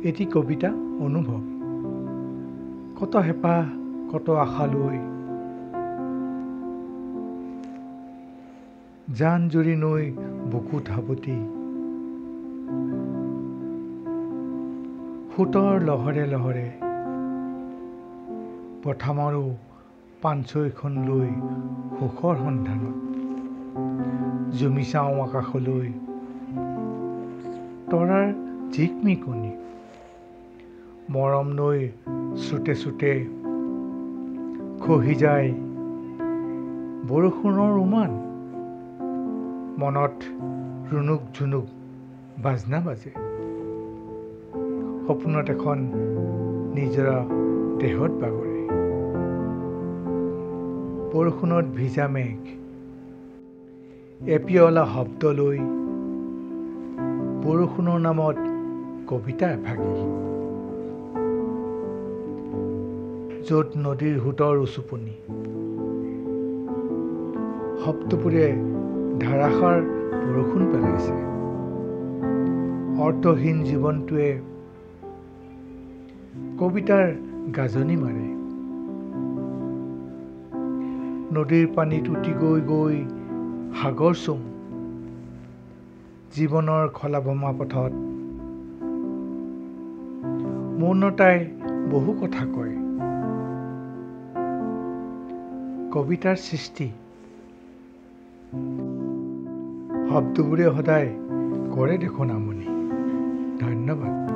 এটি কবিতা অনুভৱ। কত হেঁপাহ কত আশা লৈ জান জুৰি নৈ বুকুত সাৱটি সোঁতৰ লহৰে লহৰে পথা মাৰো পাণছৈখন লৈ সুখৰ সন্ধানত জুমি চাওঁ আকাশলৈ তৰাৰ জিকমিকনি মৰম নৈ চুতে চুতে খহি যায় বৰষুণৰ উমান মনত ৰুণুক ঝুনুক বাজনা বাজে সপোনত এখন নিজৰা দেহত বাগৰে বৰষুণত ভিজা মেঘ এপিয়লা শব্দ লৈ বৰষুণৰ নামত কবিতা এভাগি য'ত নদীৰ সোঁতৰ উচুপনি শব্দবোৰে ধাৰাসাৰ বৰষুণ পেলাইছে অৰ্থহীন জীৱনটোৱে কবিতাৰ গাজনি মাৰে নদীৰ পানীত উটি গৈ গৈ সাগৰ চুম জীৱনৰ খলা পথত মৌনতাই বহু কথা কয় কবিতাৰ সৃষ্টি শব্দবোৰে সদায় কৰে দেখোন আমনি। ধন্যবাদ।